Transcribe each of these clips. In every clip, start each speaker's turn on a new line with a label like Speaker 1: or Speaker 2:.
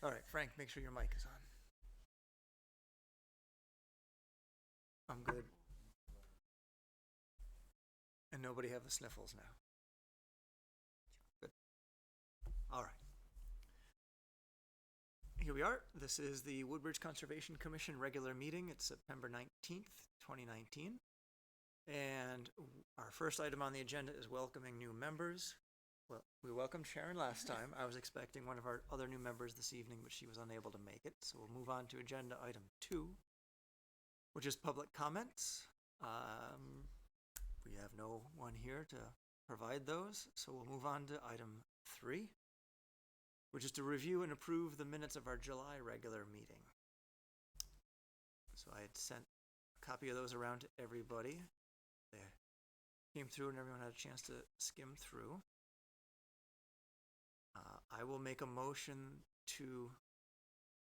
Speaker 1: All right, Frank, make sure your mic is on. I'm good. And nobody have the sniffles now. Good. All right. Here we are. This is the Woodbridge Conservation Commission regular meeting. It's September 19th, 2019. And our first item on the agenda is welcoming new members. Well, we welcomed Sharon last time. I was expecting one of our other new members this evening, but she was unable to make it. So we'll move on to agenda item 2, which is public comments. We have no one here to provide those, so we'll move on to item 3, which is to review and approve the minutes of our July regular meeting. So I had sent a copy of those around to everybody. They came through and everyone had a chance to skim through. I will make a motion to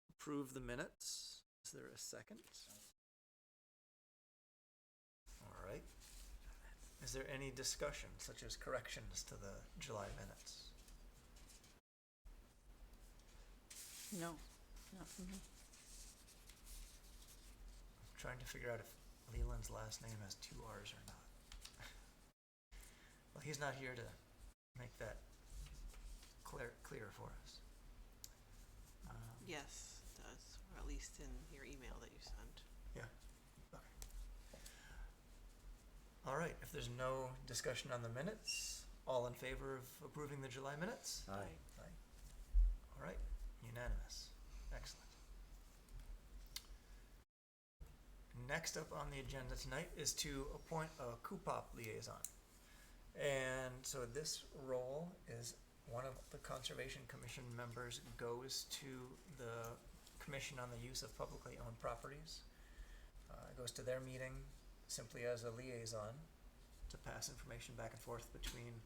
Speaker 1: approve the minutes. Is there a second? All right. Is there any discussion, such as corrections to the July minutes?
Speaker 2: No, not for me.
Speaker 1: I'm trying to figure out if Leland's last name has 2 R's or not. Well, he's not here to make that clear for us.
Speaker 3: Yes, it does, or at least in your email that you sent.
Speaker 1: Yeah. Okay. All right. If there's no discussion on the minutes, all in favor of approving the July minutes?
Speaker 3: Aye.
Speaker 1: Aye. All right. Unanimous. Excellent. Next up on the agenda tonight is to appoint a CUPOP liaison. And so this role is one of the Conservation Commission members goes to the Commission on the Use of Publicly Owned Properties. Goes to their meeting simply as a liaison to pass information back and forth between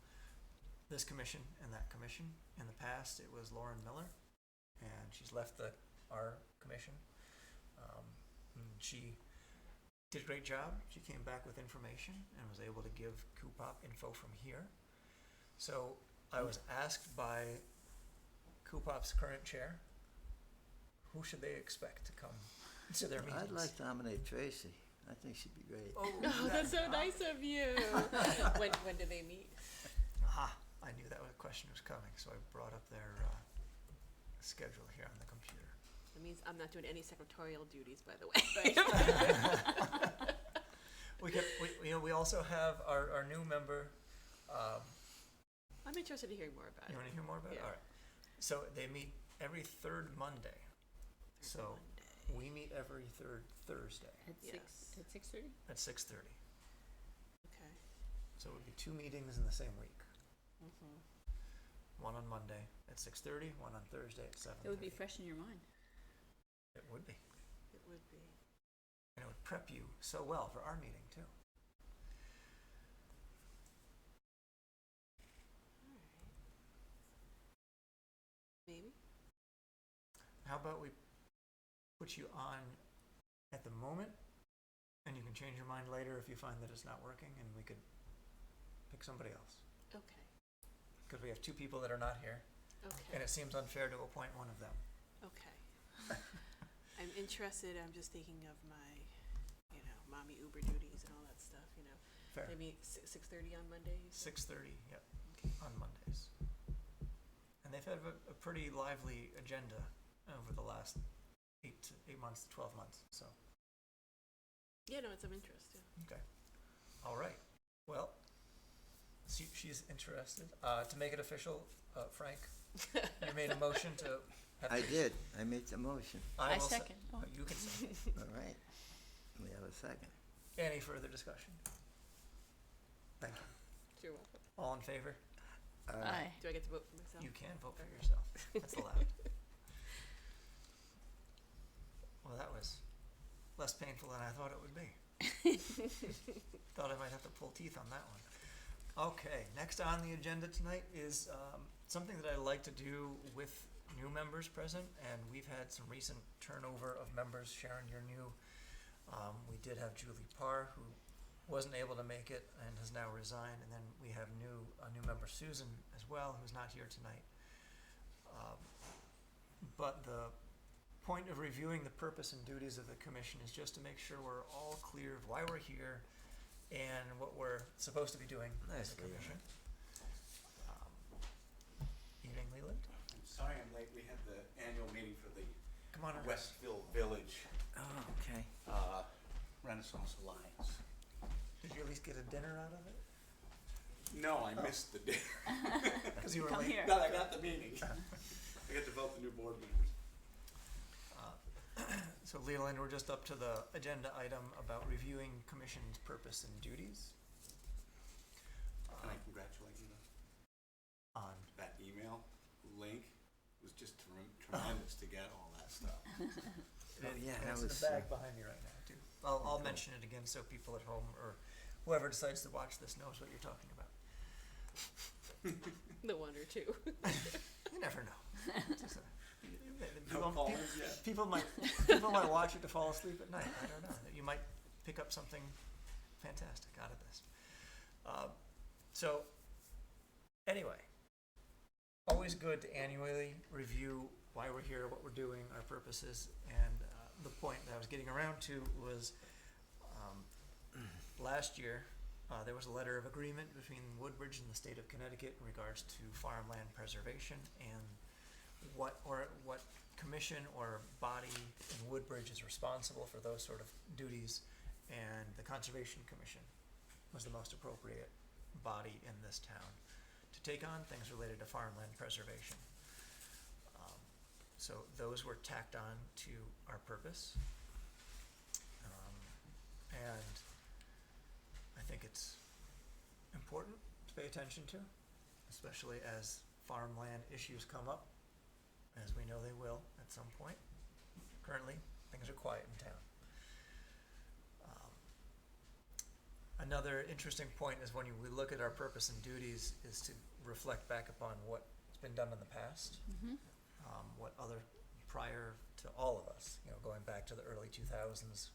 Speaker 1: this commission and that commission. In the past, it was Lauren Miller, and she's left our commission. And she did a great job. She came back with information and was able to give CoopOp info from here. So I was asked by CoopOp's current chair, who should they expect to come to their meetings?
Speaker 4: I'd like to nominate Tracy. I think she'd be great.
Speaker 1: Oh,
Speaker 3: That's so nice of you. When do they meet?
Speaker 1: I knew that question was coming, so I brought up their schedule here on the computer.
Speaker 3: That means I'm not doing any secretarial duties, by the way.
Speaker 1: We also have our new member.
Speaker 3: I'm interested in hearing more about
Speaker 1: You
Speaker 3: it.
Speaker 1: want to hear more about it?
Speaker 3: Yeah.
Speaker 1: All right. So they meet every third Monday. So we meet every third Thursday
Speaker 2: At
Speaker 3: Yes.
Speaker 2: 6:30?
Speaker 1: at 6:30.
Speaker 3: Okay.
Speaker 1: So it would be 2 meetings in the same week.
Speaker 3: Mm-hmm.
Speaker 1: One on Monday at 6:30, one on Thursday at 7:30.
Speaker 2: It would be fresh in your mind.
Speaker 1: It would be.
Speaker 3: It would be.
Speaker 1: And it would prep you so well for our meeting too.
Speaker 3: All right. Maybe.
Speaker 1: How about we put you on at the moment, and you can change your mind later if you find that it's not working, and we could pick somebody else.
Speaker 3: Okay.
Speaker 1: Because we have 2 people that are not here,
Speaker 3: Okay.
Speaker 1: and it seems unfair to appoint one of them.
Speaker 3: Okay. I'm interested. I'm just thinking of my, mommy Uber duties and all that stuff.
Speaker 1: Fair.
Speaker 3: Maybe 6:30 on Monday. you said?
Speaker 1: 6:30, yep,
Speaker 3: Okay.
Speaker 1: on Mondays. And they've had a pretty lively agenda over the last 8 months to 12 months, so.
Speaker 3: Yeah, no, it's of interest. Yeah.
Speaker 1: Okay. All right. Well, she's interested. To make it official, Frank, you made a motion to have.
Speaker 4: I did. I made the motion.
Speaker 2: I
Speaker 1: will
Speaker 2: second. Oh.
Speaker 1: You can second.
Speaker 4: All right. We have a second.
Speaker 1: Any further discussion? Thank you.
Speaker 3: You're welcome.
Speaker 1: All in favor?
Speaker 2: Aye.
Speaker 3: Do I get to vote for myself?
Speaker 1: You can vote for yourself. That's allowed. Well, that was less painful than I thought it would be. Thought I might have to pull teeth on that one. Okay, next on the agenda tonight is something that I like to do with new members present, and we've had some recent turnover of members. Sharon, you're new. We did have Julie Parr, who wasn't able to make it and has now resigned, and then we have a new member, Susan, as well, who's not here tonight. but the point of reviewing the purpose and duties of the commission is just to make sure we're all clear of why we're here and what we're supposed to be doing as a
Speaker 4: Nicely done.
Speaker 1: commission. Evening, Leland.
Speaker 5: I'm sorry I'm late. We had the annual meeting for the
Speaker 1: Come on.
Speaker 5: Westville Village
Speaker 4: Oh, okay.
Speaker 5: Renaissance Alliance.
Speaker 1: Did you at least get a dinner out of it?
Speaker 5: No, I missed the dinner.
Speaker 1: Because you were
Speaker 2: Come
Speaker 1: late.
Speaker 2: here.
Speaker 5: But I got the meeting. I got to vote the new board members.
Speaker 1: So Leland, we're just up to the agenda item about reviewing commission's purpose and duties.
Speaker 5: Can I congratulate you?
Speaker 1: On
Speaker 5: That email link was just tremendous to get all that stuff.
Speaker 4: Oh, yeah, that
Speaker 1: it's in
Speaker 4: was,
Speaker 1: the bag behind me right now too. I'll mention it again so people at home or whoever decides to watch this knows what you're talking about.
Speaker 3: The one or two.
Speaker 1: You never know. Just,
Speaker 5: No callers yet.
Speaker 1: people might watch it to fall asleep at night. I don't know. You might pick up something fantastic out of this. So anyway, always good to annually review why we're here, what we're doing, our purposes, and the point that I was getting around to was last year there was a letter of agreement between Woodbridge and the state of Connecticut in regards to farmland preservation and what commission or body in Woodbridge is responsible for those sort of duties, and the Conservation Commission was the most appropriate body in this town to take on things related to farmland preservation. So those were tacked on to our purpose. And I think it's important to pay attention to, especially as farmland issues come up, as we know they will at some point. Currently, things are quiet in town. Another interesting point is when we look at our purpose and duties is to reflect back upon what's been done in the past, what other, prior to all of us, going back to the early 2000s,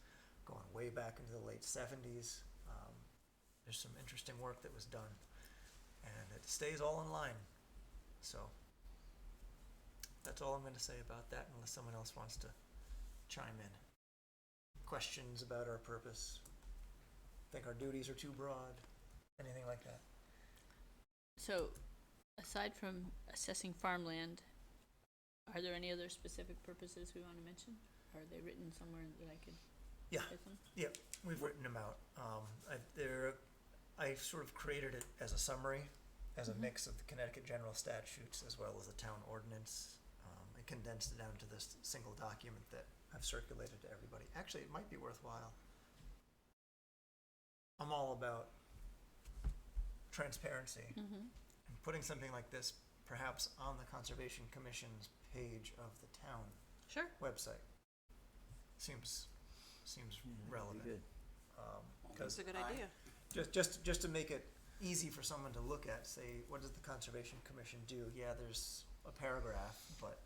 Speaker 1: going way back into the late 70s. There's some interesting work that was done, and it stays all in line. So that's all I'm going to say about that, unless someone else wants to chime in. Questions about our purpose? Think our duties are too broad? Anything like that?
Speaker 2: So, aside from assessing farmland, are there any other specific purposes we want to mention? Are they written somewhere that I could
Speaker 1: Yeah.
Speaker 2: get them?
Speaker 1: Yep, we've written them out. I sort of created it as a summary, as a mix of the Connecticut general statutes as well as the town ordinance. I condensed it down to this single document that I've circulated to everybody. Actually, it might be worthwhile. I'm all about transparency,
Speaker 2: Mm-hmm.
Speaker 1: and putting something like this perhaps on the Conservation Commission's page of the town
Speaker 3: Sure.
Speaker 1: website seems relevant.
Speaker 4: Good.
Speaker 1: Because
Speaker 3: That's a good idea.
Speaker 1: just to make it easy for someone to look at, say, what does the Conservation Commission do? Yeah, there's a paragraph, but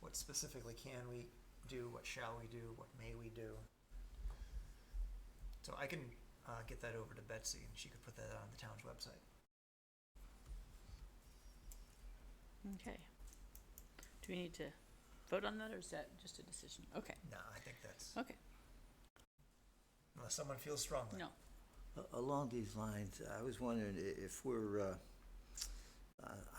Speaker 1: what specifically can we do? What shall we do? What may we do? So I can get that over to Betsy, and she could put that on the town's website.
Speaker 2: Okay. Do we need to vote on that, or is that just a decision? Okay.
Speaker 1: No, I think that's,
Speaker 2: Okay.
Speaker 1: unless someone feels strongly.
Speaker 2: No.
Speaker 4: Along these lines, I was wondering if we're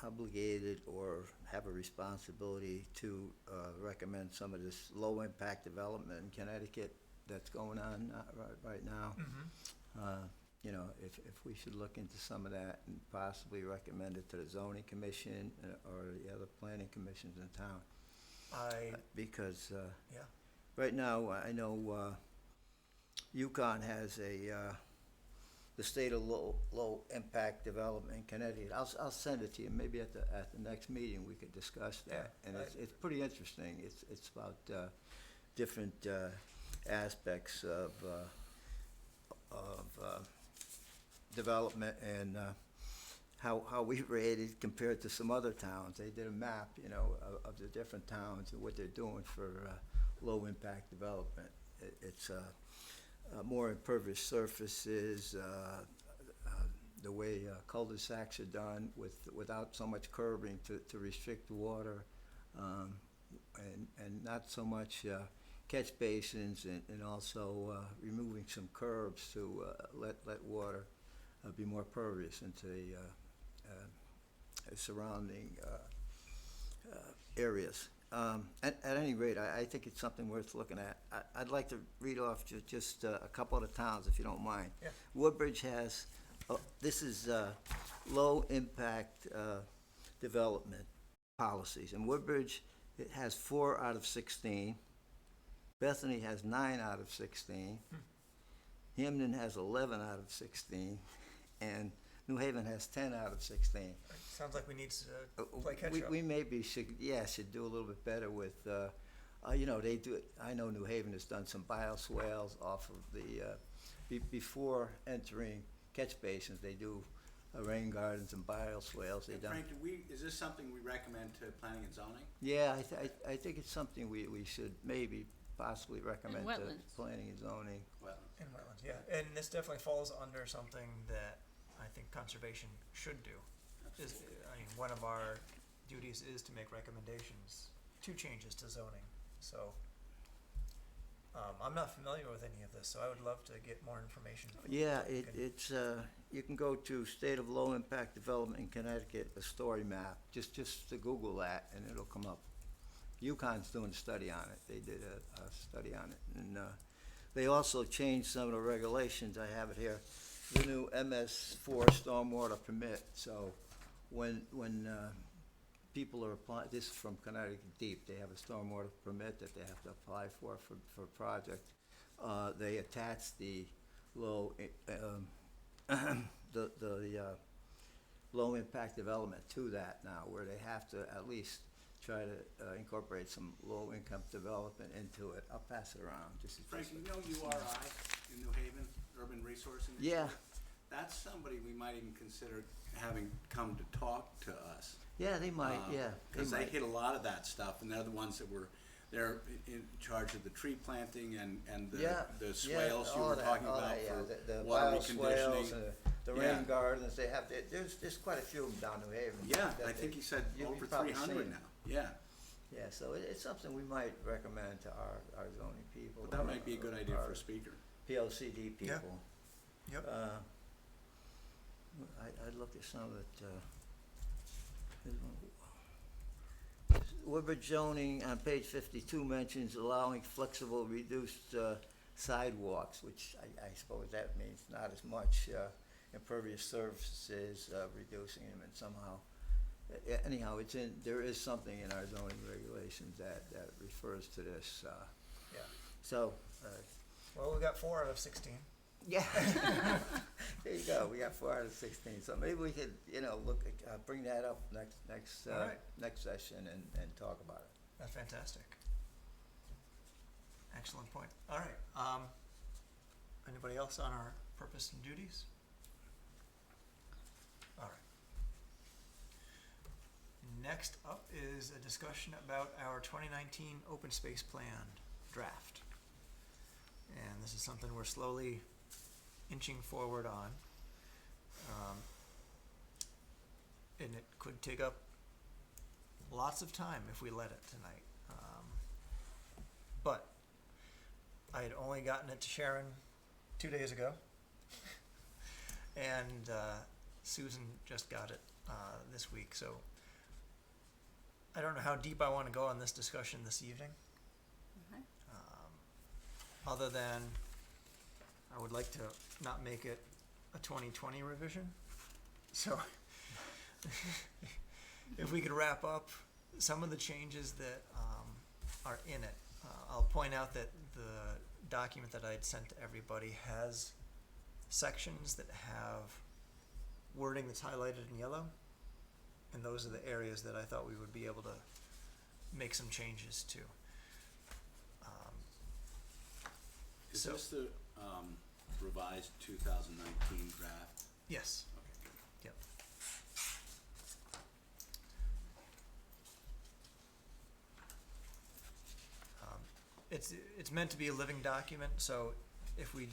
Speaker 4: obligated or have a responsibility to recommend some of this low-impact development in Connecticut that's going on right now. If we should look into some of that and possibly recommend it to the zoning commission or the other planning commissions in town. Because
Speaker 1: Yeah.
Speaker 4: right now, I know Yukon has the state of low impact development in Connecticut. I'll send it to you. Maybe at the next meeting we could discuss that.
Speaker 1: Yeah,
Speaker 4: And it's pretty interesting. It's about different aspects of development and how we rated compared to some other towns. They did a map, of the different towns and what they're doing for low impact development. It's more impervious surfaces, the way cul-de-sacs are done without so much curbing to restrict the water, and not so much catch basins, and also removing some curbs to let water be more pervious into the surrounding areas. At any rate, I think it's something worth looking at. I'd like to read off just a couple of the towns, if you don't mind.
Speaker 1: Yeah.
Speaker 4: Woodbridge has, this is low-impact development policies. And Woodbridge, it has 4 out of 16. Bethany has 9 out of 16. Hamden has 11 out of 16. And New Haven has 10 out of 16.
Speaker 1: Sounds like we need to play catch up.
Speaker 4: We maybe should do a little bit better with, you know, they do it. I know New Haven has done some bioswales off of the, before entering catch basins, they do rain gardens and bioswales. They done.
Speaker 5: Frank, is this something we recommend to planning and zoning?
Speaker 4: Yeah, I think it's something we should maybe possibly recommend to
Speaker 2: wetlands.
Speaker 4: planning and zoning.
Speaker 5: Wetlands.
Speaker 1: In wetlands, yeah. And this definitely falls under something that I think conservation should do. I mean, one of our duties is to make recommendations to changes to zoning. So I'm not familiar with any of this, so I would love to get more information.
Speaker 4: Yeah, it's you can go to State of Low Impact Development in Connecticut, a story map. Just to Google that, and it'll come up. UConn's doing a study on it. They did a study on it, and they also changed some of the regulations. I have it here. The new MS4 stormwater permit. So when people are applying, this is from Connecticut Deep, they have a stormwater permit that they have to apply for a project. They attach the low, low impact development to that now, where they have to at least try to incorporate some low income development into it. I'll pass it around.
Speaker 5: Frank, you know URI in New Haven, Urban Resource Initiative?
Speaker 4: Yeah.
Speaker 5: That's somebody we might even consider having come to talk to us.
Speaker 4: Yeah, they might, yeah.
Speaker 5: Because they
Speaker 4: might.
Speaker 5: hit a lot of that stuff, and they're the ones that they're in charge of the tree planting and the swales you were talking about for
Speaker 4: the
Speaker 5: water
Speaker 4: bioswales
Speaker 5: reconditioning.
Speaker 4: and the
Speaker 5: Yeah.
Speaker 4: rain gardens, they have, there's quite a few of them down New Haven.
Speaker 5: Yeah,
Speaker 4: that
Speaker 5: I think he said
Speaker 4: you've
Speaker 5: over
Speaker 4: probably
Speaker 5: 300
Speaker 4: seen.
Speaker 5: now. Yeah,
Speaker 4: Yeah, so it's something we might recommend to our zoning people.
Speaker 5: but that might be a good idea
Speaker 4: our
Speaker 5: for a speaker.
Speaker 4: PLCD
Speaker 1: Yeah.
Speaker 4: people.
Speaker 1: Yep.
Speaker 4: I looked at some of it, Woodbridge zoning on page 52 mentions allowing flexible reduced sidewalks, which I suppose that means not as much impervious surfaces, reducing them, and somehow, anyhow, there is something in our zoning regulations that refers to this.
Speaker 1: Yeah.
Speaker 4: So,
Speaker 1: Well, we got 4 out of 16.
Speaker 4: yeah, there you go. We got 4 out of 16. So maybe we could, look at, bring that up next
Speaker 1: All right.
Speaker 4: next session and talk about it.
Speaker 1: That's fantastic. Excellent point. All right. Anybody else on our purpose and duties? All right. Next up is a discussion about our 2019 open space plan draft. And this is something we're slowly inching forward on. And it could take up lots of time if we let it tonight. But I had only gotten it to Sharon 2 days ago. And Susan just got it this week. So I don't know how deep I want to go on this discussion this evening.
Speaker 2: Okay.
Speaker 1: Other than I would like to not make it a 2020 revision. So if we could wrap up some of the changes that are in it. I'll point out that the document that I'd sent to everybody has sections that have wording that's highlighted in yellow. And those are the areas that I thought we would be able to make some changes to.
Speaker 5: Is
Speaker 1: So-
Speaker 5: this the revised 2019 draft?
Speaker 1: Yes.
Speaker 5: Okay, good.
Speaker 1: Yep. It's meant to be a living document, so if we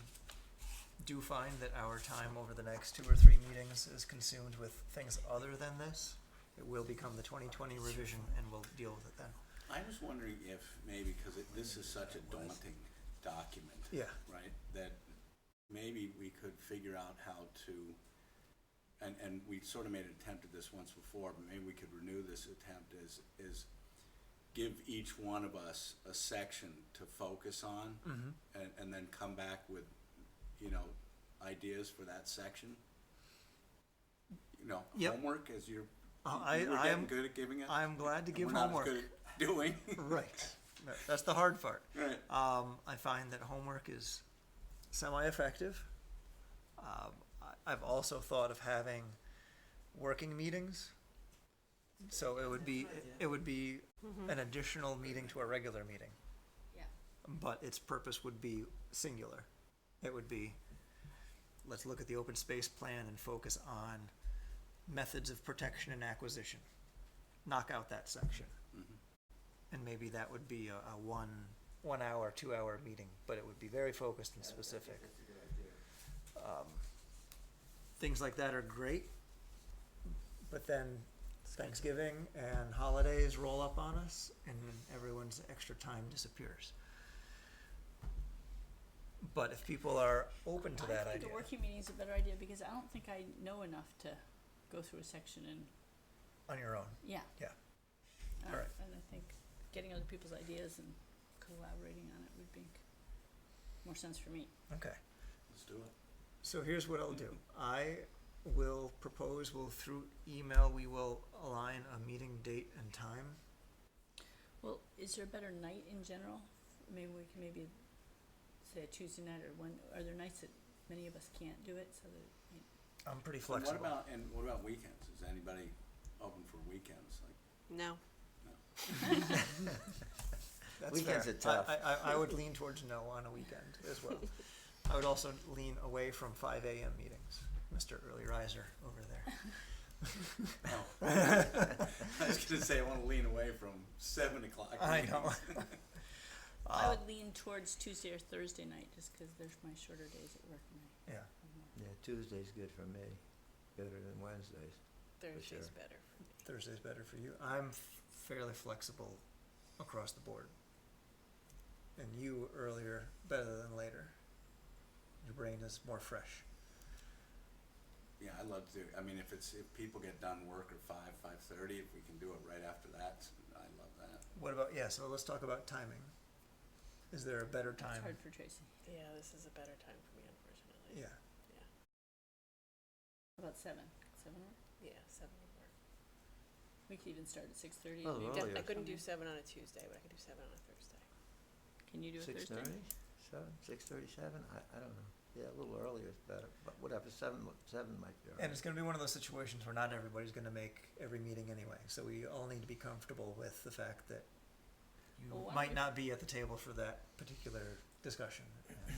Speaker 1: do find that our time over the next 2 or 3 meetings is consumed with things other than this, it will become the 2020 revision, and we'll deal with it then.
Speaker 5: I was wondering if maybe, because this is such a daunting document.
Speaker 1: Yeah.
Speaker 5: Right, that maybe we could figure out how to, and we sort of made an attempt at this once before, but maybe we could renew this attempt, is give each one of us a section to focus on, and then come back with, ideas for that section.
Speaker 1: Yep.
Speaker 5: Homework, as you're,
Speaker 1: I
Speaker 5: we're
Speaker 1: am
Speaker 5: getting good at giving it.
Speaker 1: I'm glad to
Speaker 5: and
Speaker 1: give
Speaker 5: we're not as
Speaker 1: homework.
Speaker 5: good at doing.
Speaker 1: Right. That's the hard part.
Speaker 5: Right.
Speaker 1: I find that homework is semi-effective. I've also thought of having working meetings. So it would be an additional meeting to a regular meeting,
Speaker 2: Yeah.
Speaker 1: but its purpose would be singular. It would be, let's look at the open space plan and focus on methods of protection and acquisition. Knock out that section. And maybe that would be a 1 hour, 2 hour meeting, but it would be very focused and specific. Things like that are great, but then Thanksgiving and holidays roll up on us, and everyone's extra time disappears. But if people are open to that
Speaker 2: I think
Speaker 1: idea,
Speaker 2: a working meeting is a better idea because I don't think I know enough to go through a section and,
Speaker 1: on your own,
Speaker 2: yeah.
Speaker 1: yeah. All right.
Speaker 2: And I think getting other people's ideas and collaborating on it would make more sense for me.
Speaker 1: Okay.
Speaker 5: Let's do it.
Speaker 1: So here's what I'll do. I will propose, through email, we will align a meeting date and time.
Speaker 2: Well, is there a better night in general? Maybe we can say a Tuesday night or when, are there nights that many of us can't do it so that,
Speaker 1: I'm pretty
Speaker 5: So what
Speaker 1: flexible.
Speaker 5: about weekends? Is anybody open for weekends?
Speaker 3: No.
Speaker 1: That's
Speaker 4: Weekends
Speaker 1: fair.
Speaker 4: are tough.
Speaker 1: I would lean towards no on a weekend as well. I would also lean away from 5 a.m. meetings. Mr. Early Riser over there.
Speaker 5: I was gonna say, I wanna lean away from 7 o'clock
Speaker 1: I
Speaker 5: meetings.
Speaker 1: know.
Speaker 2: I would lean towards Tuesday or Thursday night just because there's my shorter days at work and I
Speaker 1: Yeah.
Speaker 2: have more.
Speaker 4: Yeah, Tuesday's good for me, better than Wednesdays.
Speaker 3: Thursday's
Speaker 4: sure.
Speaker 3: better for me.
Speaker 1: Thursday's better for you. I'm fairly flexible across the board. And you earlier, better than later. Your brain is more fresh.
Speaker 5: Yeah, I'd love to, if people get done work at 5:30, if we can do it right after that, I love that.
Speaker 1: What about, so let's talk about timing. Is there a better
Speaker 2: It's
Speaker 1: time?
Speaker 2: hard for Tracy.
Speaker 3: Yeah, this is a better time for me, unfortunately.
Speaker 1: Yeah.
Speaker 2: How about 7? 7 work?
Speaker 3: Yeah, 7 would work.
Speaker 2: We could even start at 6:30.
Speaker 4: Oh,
Speaker 2: and maybe
Speaker 4: well,
Speaker 3: Def-
Speaker 4: yeah.
Speaker 3: I couldn't do 7 on a Tuesday, but I could do 7 on a Thursday.
Speaker 2: Can you do a Thursday?
Speaker 4: 6:30, 6:37? I don't know. Yeah, a little earlier is better, but whatever, 7 might be all right.
Speaker 1: And it's going to be one of those situations where not everybody's going to make every meeting anyway. So we all need to be comfortable with the fact that you
Speaker 2: Well, why
Speaker 1: might
Speaker 2: don't
Speaker 1: not be at the table for that particular discussion. And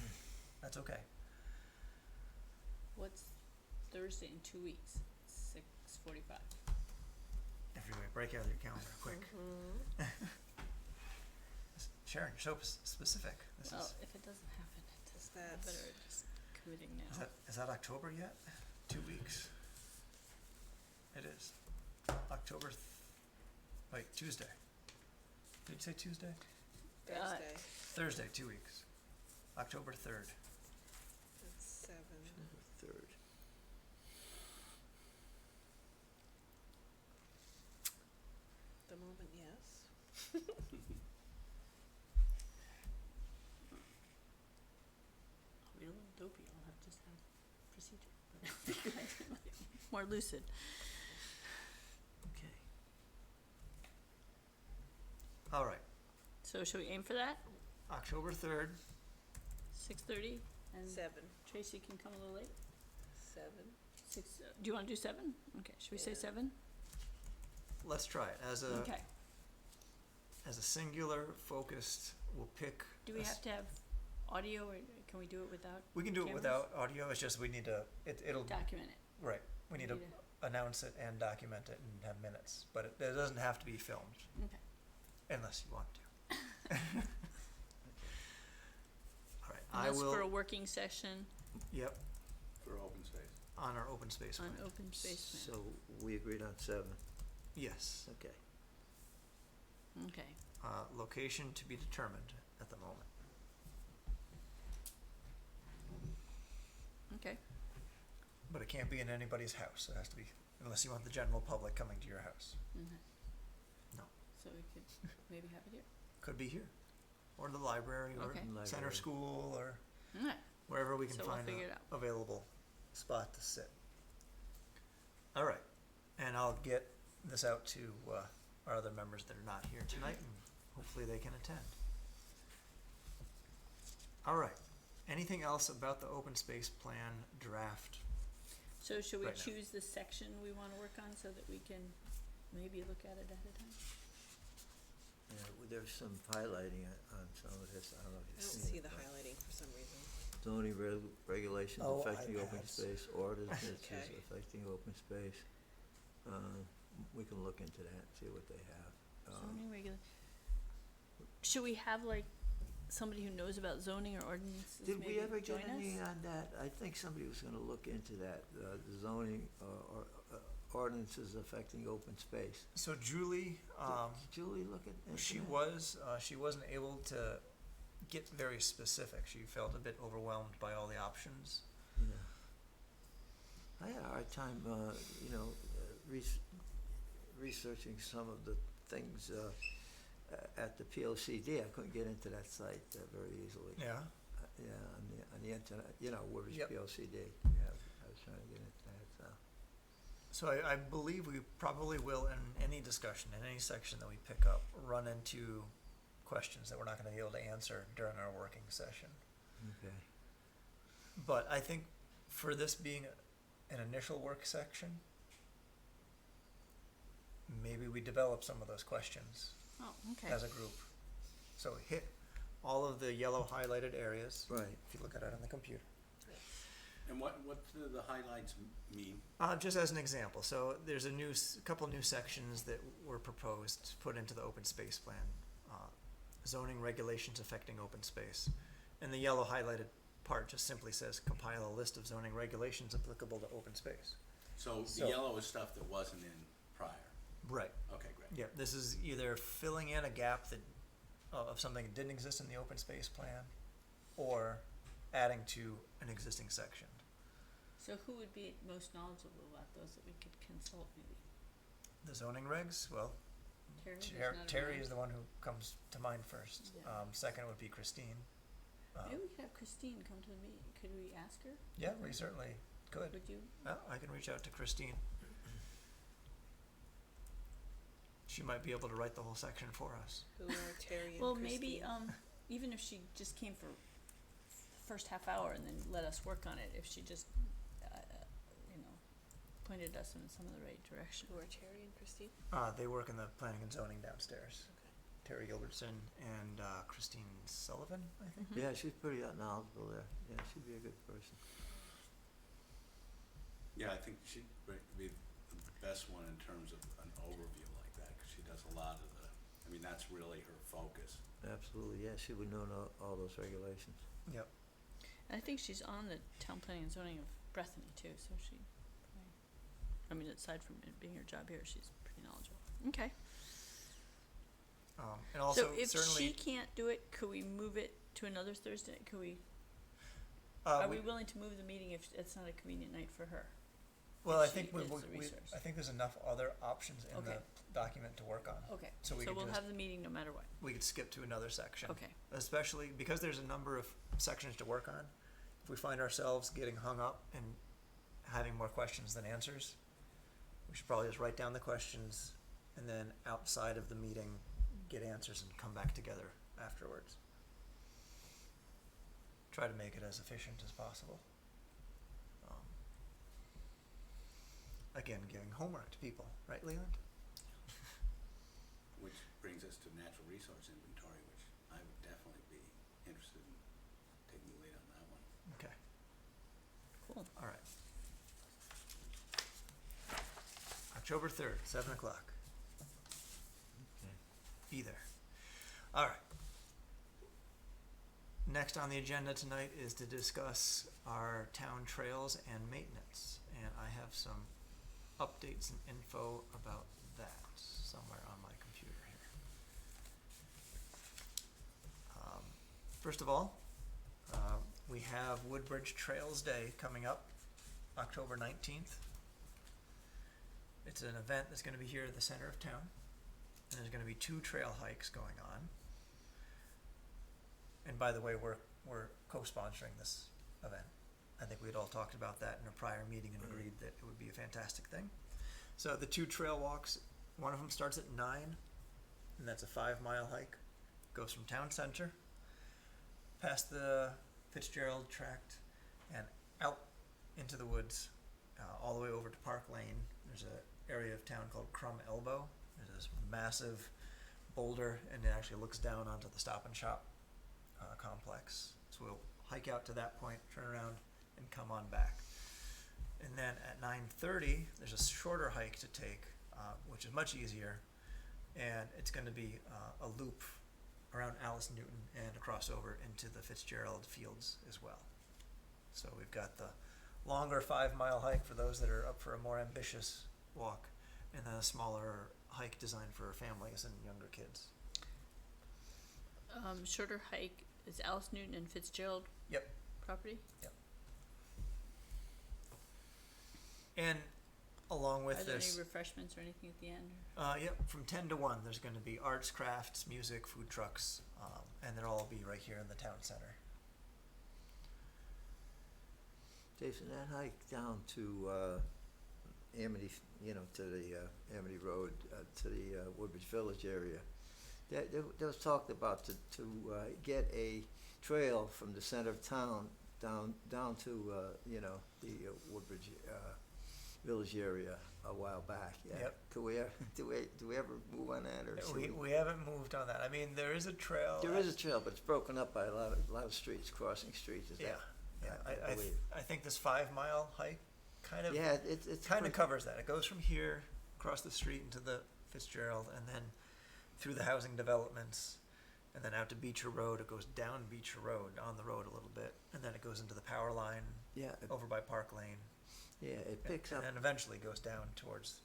Speaker 1: that's okay.
Speaker 2: What's Thursday in 2 weeks? 6:45.
Speaker 1: Everybody break out your calendar quick. Sharon, you're so specific. This
Speaker 2: Well,
Speaker 1: is,
Speaker 2: if it doesn't happen,
Speaker 3: Is
Speaker 2: I
Speaker 3: that
Speaker 2: better just committing now.
Speaker 1: is that October yet? 2 weeks. It is. October, Tuesday. Did you say Tuesday?
Speaker 3: Thursday?
Speaker 1: Thursday, 2 weeks. October 3rd.
Speaker 3: That's 7.
Speaker 4: 3rd.
Speaker 3: The moment, yes.
Speaker 2: I'll be a little dopey. I'll have just have procedure. More lucid.
Speaker 1: Okay. All right.
Speaker 2: So shall we aim for that?
Speaker 1: October 3rd.
Speaker 2: 6:30? And
Speaker 3: 7.
Speaker 2: Tracy can come a little late?
Speaker 3: 7.
Speaker 2: 6, do you wanna do 7? Okay, should we say
Speaker 3: Yeah.
Speaker 2: 7?
Speaker 1: Let's try it.
Speaker 2: Okay.
Speaker 1: As a singular focused, we'll pick.
Speaker 2: Do we have to have audio or can we do it without?
Speaker 1: We can do it
Speaker 2: cameras?
Speaker 1: without audio. It's just we need to. It'll
Speaker 2: Document it.
Speaker 1: right. We need to
Speaker 2: Need
Speaker 1: announce it and document it and have minutes. But it doesn't have to be filmed
Speaker 2: Okay.
Speaker 1: unless you want to. All right.
Speaker 2: And
Speaker 1: I
Speaker 2: that's
Speaker 1: will.
Speaker 2: for a working session
Speaker 1: Yep.
Speaker 5: For open space.
Speaker 1: On our open space
Speaker 2: on
Speaker 1: plan.
Speaker 2: open space plan.
Speaker 4: So we agreed on 7,
Speaker 1: Yes.
Speaker 4: okay.
Speaker 2: Okay.
Speaker 1: location to be determined at the moment.
Speaker 2: Okay,
Speaker 1: But it can't be in anybody's house. It has to be, unless you want the general public coming to your house. No.
Speaker 2: so we could maybe have it here.
Speaker 1: Could be here, or the library, or
Speaker 2: Okay.
Speaker 1: center
Speaker 4: Library.
Speaker 1: school, or
Speaker 2: Alright,
Speaker 1: wherever we can
Speaker 2: So we'll
Speaker 1: find
Speaker 2: figure it
Speaker 1: a
Speaker 2: out.
Speaker 1: available spot to sit. All right, and I'll get this out to our other members that are not here tonight, and hopefully they can attend. All right, anything else about the open space plan draft?
Speaker 2: so should we
Speaker 1: Right now.
Speaker 2: choose the section we wanna work on so that we can maybe look at it ahead of time?
Speaker 4: Yeah, there's some highlighting on some of this, I don't know if
Speaker 3: I
Speaker 4: you've
Speaker 3: don't
Speaker 4: seen
Speaker 3: see
Speaker 4: it,
Speaker 3: the
Speaker 4: but
Speaker 3: highlighting for some reason.
Speaker 4: zoning regulations
Speaker 1: Oh,
Speaker 4: affecting open
Speaker 1: iPads.
Speaker 4: space, ordinances
Speaker 3: Okay.
Speaker 4: affecting open space. We can look into that, see what they have.
Speaker 2: Zoning should we have like somebody who knows about zoning or ordinances
Speaker 4: Did
Speaker 2: maybe
Speaker 4: we ever
Speaker 2: join
Speaker 4: get
Speaker 2: us?
Speaker 4: any on that? I think somebody was gonna look into that, the zoning or ordinances affecting open space.
Speaker 1: So Julie,
Speaker 4: Did Julie look at that?
Speaker 1: she wasn't able to get very specific. She felt a bit overwhelmed by all the options.
Speaker 4: Yeah. I had a hard time, researching some of the things, at the POCD. I couldn't get into that site very easily.
Speaker 1: Yeah.
Speaker 4: Yeah, on the internet, where is
Speaker 1: Yep.
Speaker 4: POCD? Yeah, I was trying to get into that, so.
Speaker 1: So I believe we probably will, in any discussion, in any section that we pick up, run into questions that we're not gonna be able to answer during our working session.
Speaker 4: Okay.
Speaker 1: But I think for this being an initial work section, maybe we develop some of those questions
Speaker 2: Oh, okay.
Speaker 1: as a group. So hit all of the yellow highlighted areas,
Speaker 4: Right.
Speaker 1: if you look at it on the computer.
Speaker 5: And what do the highlights mean?
Speaker 1: Just as an example, so there's a couple new sections that were proposed to put into the open space plan. Zoning regulations affecting open space. And the yellow highlighted part just simply says compile a list of zoning regulations applicable to open space.
Speaker 5: So
Speaker 1: So-
Speaker 5: the yellow is stuff that wasn't in prior.
Speaker 1: Right.
Speaker 5: Okay, great.
Speaker 1: Yeah, this is either filling in a gap that, of something that didn't exist in the open space plan, or adding to an existing section.
Speaker 2: So who would be most knowledgeable about those that we could consult maybe?
Speaker 1: The zoning regs, well,
Speaker 2: Terry? There's not
Speaker 1: Terry
Speaker 2: around?
Speaker 1: is the one who comes to mind first.
Speaker 2: Yeah.
Speaker 1: Second would be Christine.
Speaker 2: Maybe we could have Christine come to the meeting. Could we ask her?
Speaker 1: Yeah, we certainly could.
Speaker 2: Would you?
Speaker 1: I can reach out to Christine. She might be able to write the whole section for us.
Speaker 3: Who are Terry and
Speaker 2: Well, maybe,
Speaker 3: Christine?
Speaker 2: even if she just came for the first half hour and then let us work on it, if she just, pointed us in some of the right direction.
Speaker 3: Who are Terry and Christine?
Speaker 1: They work in the planning and zoning downstairs.
Speaker 3: Okay.
Speaker 1: Terry Gilbertson and Christine Sullivan, I think.
Speaker 2: Mhm.
Speaker 4: Yeah, she's pretty knowledgeable there. Yeah, she'd be a good person.
Speaker 5: Yeah, I think she'd be the best one in terms of an overview like that, because she does a lot of that's really her focus.
Speaker 4: Absolutely, yeah, she would know all those regulations.
Speaker 1: Yep.
Speaker 2: And I think she's on the town planning and zoning of Bethany too, so she, aside from it being her job here, she's pretty knowledgeable. Okay.
Speaker 1: And also
Speaker 2: So if
Speaker 1: certainly,
Speaker 2: she can't do it, could we move it to another Thursday? Could we,
Speaker 1: uh,
Speaker 2: are we willing to move the meeting if it's not a convenient night for her?
Speaker 1: well, I
Speaker 2: if she
Speaker 1: think
Speaker 2: is a resource?
Speaker 1: I think there's enough other options in the
Speaker 2: Okay.
Speaker 1: document to work on.
Speaker 2: Okay,
Speaker 1: So we
Speaker 2: so
Speaker 1: could
Speaker 2: we'll
Speaker 1: just-
Speaker 2: have the meeting no matter what.
Speaker 1: We could skip to another section.
Speaker 2: Okay,
Speaker 1: Especially because there's a number of sections to work on. If we find ourselves getting hung up and having more questions than answers, we should probably just write down the questions and then outside of the meeting, get answers and come back together afterwards. Try to make it as efficient as possible. Again, giving homework to people, right, Leland?
Speaker 5: Which brings us to natural resource inventory, which I would definitely be interested in taking the lead on that one.
Speaker 1: Okay,
Speaker 2: cool.
Speaker 1: all right. October 3rd, 7 o'clock.
Speaker 4: Okay.
Speaker 1: Be there. All right. Next on the agenda tonight is to discuss our town trails and maintenance. And I have some updates and info about that somewhere on my computer here. first of all, we have Woodbridge Trails Day coming up, October 19th. It's an event that's going to be here at the center of town, and there's going to be 2 trail hikes going on. And by the way, we're co-sponsoring this event. I think we'd all talked about that in a prior meeting and agreed that it would be a fantastic thing. So the 2 trail walks, one of them starts at 9, and that's a 5-mile hike. Goes from town center, past the Fitzgerald tract, and out into the woods, all the way over to Park Lane. There's an area of town called Crum Elbow. There's this massive boulder, and it actually looks down onto the Stop and Shop complex. So we'll hike out to that point, turn around, and come on back. And then at 9:30, there's a shorter hike to take, which is much easier, and it's going to be a loop around Alice Newton and a crossover into the Fitzgerald Fields as well. So we've got the longer 5-mile hike for those that are up for a more ambitious walk, and then a smaller hike designed for families and younger kids.
Speaker 2: Shorter hike is Alice Newton and Fitzgerald
Speaker 1: Yep.
Speaker 2: property?
Speaker 1: Yep. And along with
Speaker 2: Are there
Speaker 1: this,
Speaker 2: any refreshments or anything at the end?
Speaker 1: yep, from 10 to 1, there's going to be arts, crafts, music, food trucks, and they'll all be right here in the town center.
Speaker 4: Jason, that hike down to Amity, to the Amity Road, to the Woodbridge Village area, there was talked about to get a trail from the center of town down to the Woodbridge Village area a while back. Yeah.
Speaker 1: Yep.
Speaker 4: Do we ever move on that, or should
Speaker 1: We haven't moved on that. I mean, there is a trail.
Speaker 4: There is a trail, but it's broken up by a lot of streets, crossing streets. Is
Speaker 1: Yeah.
Speaker 4: that?
Speaker 1: Yeah,
Speaker 4: I believe.
Speaker 1: I think this 5-mile hike kind of
Speaker 4: It's
Speaker 1: kind of
Speaker 4: pretty-
Speaker 1: covers that. It goes from here across the street into the Fitzgerald, and then through the housing developments, and then out to Beecher Road. It goes down Beecher Road, on the road a little bit, and then it goes into the power line
Speaker 4: Yeah,
Speaker 1: over by Park Lane,
Speaker 4: it picks
Speaker 1: and
Speaker 4: up.
Speaker 1: then eventually goes down towards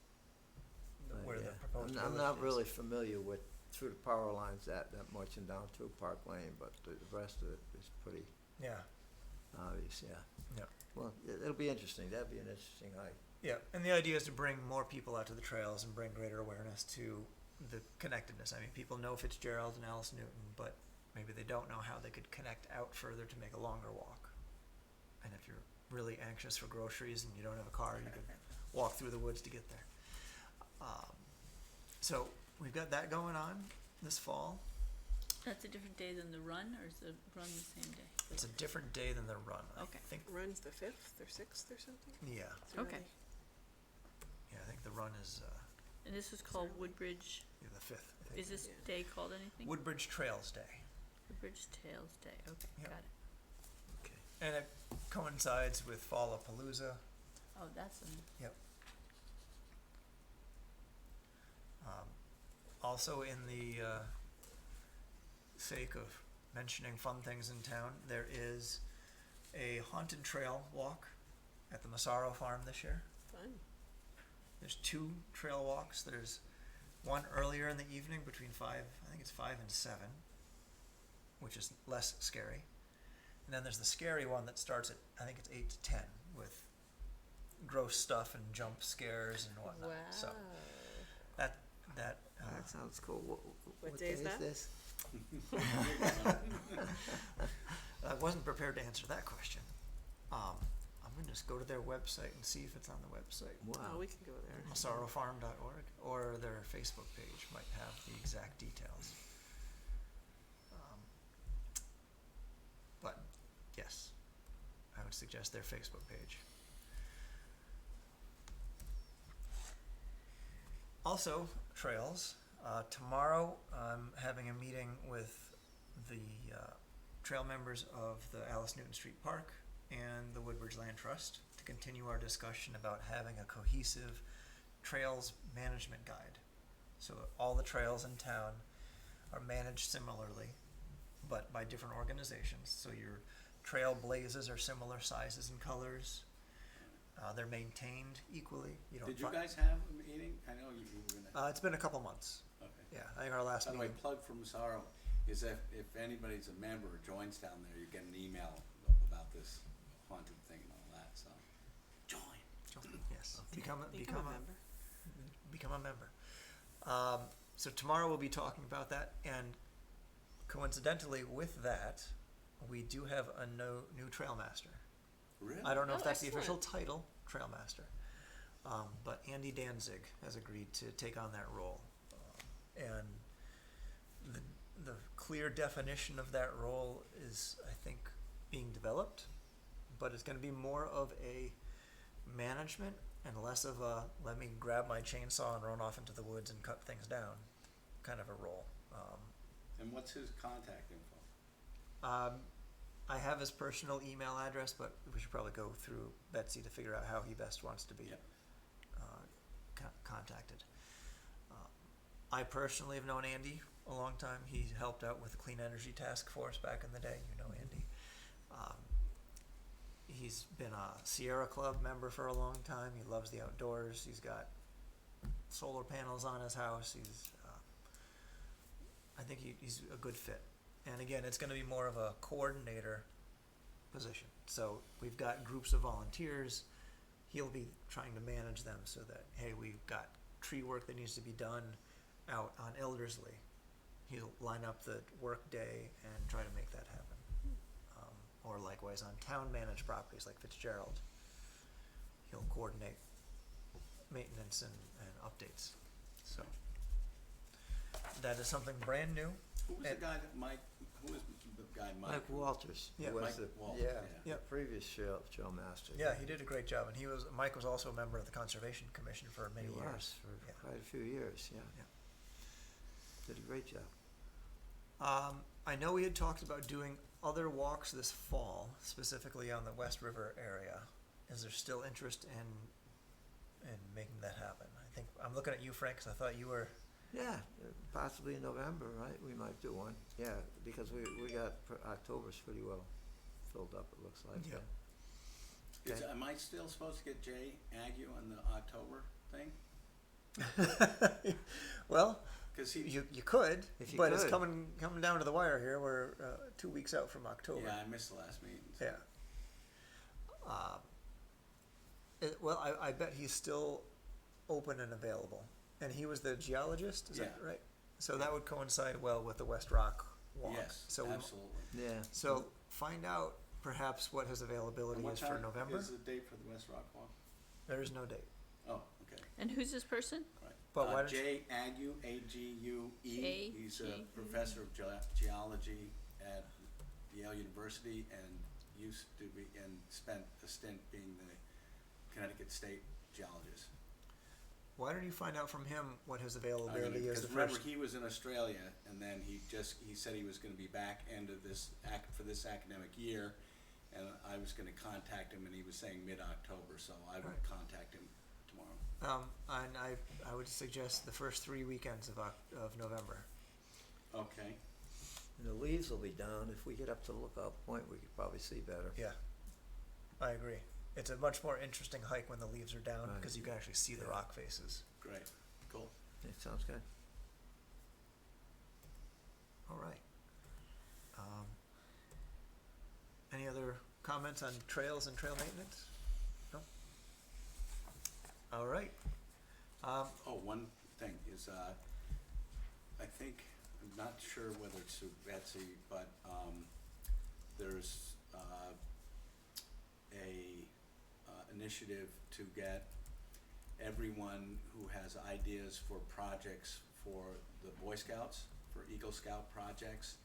Speaker 1: where the
Speaker 4: Yeah.
Speaker 1: proposed
Speaker 4: I'm
Speaker 1: village
Speaker 4: not
Speaker 1: is.
Speaker 4: really familiar with through the power lines that much and down through Park Lane, but the rest of it is pretty
Speaker 1: Yeah,
Speaker 4: obvious. Yeah.
Speaker 1: yeah.
Speaker 4: Well, it'll be interesting. That'd be an interesting hike.
Speaker 1: Yeah, and the idea is to bring more people out to the trails and bring greater awareness to the connectedness. I mean, people know Fitzgerald and Alice Newton, but maybe they don't know how they could connect out further to make a longer walk. And if you're really anxious for groceries and you don't have a car, you could walk through the woods to get there. So we've got that going on this fall.
Speaker 2: That's a different day than the run, or is the run the same day?
Speaker 1: It's a different day than the run.
Speaker 2: Okay.
Speaker 1: I think,
Speaker 3: Runs the 5th or 6th or something?
Speaker 1: yeah,
Speaker 3: It's
Speaker 2: Okay.
Speaker 3: early.
Speaker 1: yeah, I think the run is
Speaker 2: And this was called
Speaker 3: early.
Speaker 2: Woodbridge,
Speaker 1: the 5th. I think.
Speaker 2: is this
Speaker 3: Yeah.
Speaker 2: day called anything?
Speaker 1: Woodbridge Trails Day.
Speaker 2: Woodbridge Trails Day, okay,
Speaker 1: Yep.
Speaker 2: got it.
Speaker 4: Okay.
Speaker 1: And it coincides with Fallapalooza.
Speaker 2: Oh, that's an,
Speaker 1: Also, in the sake of mentioning fun things in town, there is a haunted trail walk at the Massaro Farm this year.
Speaker 3: Fun.
Speaker 1: There's 2 trail walks. There's one earlier in the evening between 5 and 7, which is less scary. And then there's the scary one that starts at, I think it's 8 to 10, with gross stuff and jump scares and whatnot.
Speaker 3: Wow.
Speaker 1: So that
Speaker 4: That sounds cool. What
Speaker 3: day is that?
Speaker 4: this?
Speaker 1: I wasn't prepared to answer that question. I'm gonna just go to their website and see if it's on the website.
Speaker 3: Oh,
Speaker 4: Wow.
Speaker 3: we can go there.
Speaker 1: MassaroFarm.org, or their Facebook page might have the exact details. But yes, I would suggest their Facebook page. Also, trails. Tomorrow, I'm having a meeting with the trail members of the Alice Newton Street Park and the Woodbridge Land Trust to continue our discussion about having a cohesive trails management guide. So all the trails in town are managed similarly, but by different organizations. So your trail blazes are similar sizes and colors. They're maintained equally. You don't
Speaker 5: Did you
Speaker 1: fi-
Speaker 5: guys have a meeting? I know you were gonna.
Speaker 1: It's been a couple months.
Speaker 5: Okay.
Speaker 1: Yeah, I think our last
Speaker 5: By the way,
Speaker 1: meeting.
Speaker 5: plug for Massaro. is that if anybody's a member or joins down there, you get an email about this haunted thing and all that, so, join.
Speaker 1: Yes, become a
Speaker 3: member.
Speaker 1: become a member. So tomorrow we'll be talking about that, and coincidentally with that, we do have a new trail master.
Speaker 5: Really?
Speaker 1: I don't know if
Speaker 2: Oh,
Speaker 1: that's the official
Speaker 2: excellent.
Speaker 1: title, trail master, but Andy Danzig has agreed to take on that role, and the clear definition of that role is, I think, being developed, but it's going to be more of a management and less of a let me grab my chainsaw and run off into the woods and cut things down kind of a role.
Speaker 5: And what's his contact info?
Speaker 1: I have his personal email address, but we should probably go through Betsy to figure out how he best wants to be
Speaker 5: Yep.
Speaker 1: contacted. I personally have known Andy a long time. He helped out with the Clean Energy Task Force back in the day. You know Andy. He's been a Sierra Club member for a long time. He loves the outdoors. He's got solar panels on his house. I think he's a good fit. And again, it's going to be more of a coordinator position. So we've got groups of volunteers. He'll be trying to manage them so that, hey, we've got tree work that needs to be done out on Eldersley. He'll line up the work day and try to make that happen. Or likewise on town managed properties like Fitzgerald. He'll coordinate maintenance and updates. So that is something brand new.
Speaker 5: Who was the guy that who was the guy
Speaker 4: Mike Walters,
Speaker 1: Yeah.
Speaker 4: who was
Speaker 5: Mike
Speaker 4: the,
Speaker 5: Walters,
Speaker 4: yeah,
Speaker 5: yeah.
Speaker 4: the previous trail master.
Speaker 1: Yeah, he did a great job, and Mike was also a member of the Conservation Commission for many
Speaker 4: He
Speaker 1: years.
Speaker 4: was for
Speaker 1: Yeah.
Speaker 4: quite a few years, yeah.
Speaker 1: Yeah.
Speaker 4: Did a great job.
Speaker 1: I know we had talked about doing other walks this fall, specifically on the West River area. Is there still interest in making that happen? I think I'm looking at you, Frank, because I thought you were.
Speaker 4: Yeah, possibly in November, right? We might do one. Yeah, because we got October's pretty well filled up, it looks like.
Speaker 1: Yeah.
Speaker 4: Okay.
Speaker 5: Am I still supposed to get Jay Ague on the October thing?
Speaker 1: Well,
Speaker 5: Because he,
Speaker 1: you could,
Speaker 4: If you
Speaker 1: but it's
Speaker 4: could.
Speaker 1: coming down to the wire here. We're 2 weeks out from October.
Speaker 5: yeah, I missed the last meeting. So.
Speaker 1: Yeah. Well, I bet he's still open and available. And he was the geologist, is that
Speaker 5: Yeah.
Speaker 1: right? So that would coincide well with the West Rock walk.
Speaker 5: Yes,
Speaker 1: So
Speaker 5: absolutely.
Speaker 4: Yeah.
Speaker 1: So find out perhaps what his availability
Speaker 5: And what
Speaker 1: is for
Speaker 5: time
Speaker 1: November.
Speaker 5: is the date for the West Rock Walk?
Speaker 1: There is no date.
Speaker 5: Oh, okay.
Speaker 2: And who's this person?
Speaker 5: Right.
Speaker 1: But why don't you-
Speaker 5: Jay Ague, A-G-U-E. He's a
Speaker 2: A-G-U-E.
Speaker 5: professor of geology at Yale University and used to be and spent a stint being the Connecticut State geologist.
Speaker 1: Why don't you find out from him what his
Speaker 5: I
Speaker 1: availability
Speaker 5: mean,
Speaker 1: is
Speaker 5: 'cause
Speaker 1: the
Speaker 5: remember,
Speaker 1: first?
Speaker 5: he was in Australia, and then he said he was gonna be back end of for this academic year, and I was gonna contact him, and he was saying mid-October, so I would
Speaker 1: Right.
Speaker 5: contact him tomorrow.
Speaker 1: And I would suggest the first 3 weekends of November.
Speaker 5: Okay.
Speaker 4: And the leaves will be down. If we get up to Lookout Point, we could probably see better.
Speaker 1: Yeah, I agree. It's a much more interesting hike when the leaves are down
Speaker 4: Right.
Speaker 1: because you can actually see the
Speaker 4: Yeah.
Speaker 1: rock faces.
Speaker 5: Great, cool.
Speaker 4: It sounds good.
Speaker 1: All right. Any other comments on trails and trail maintenance? No? All right.
Speaker 5: Oh, one thing is, I think, I'm not sure whether it's through Betsy, but, there's, a initiative to get everyone who has ideas for projects for the Boy Scouts, for Eagle Scout projects,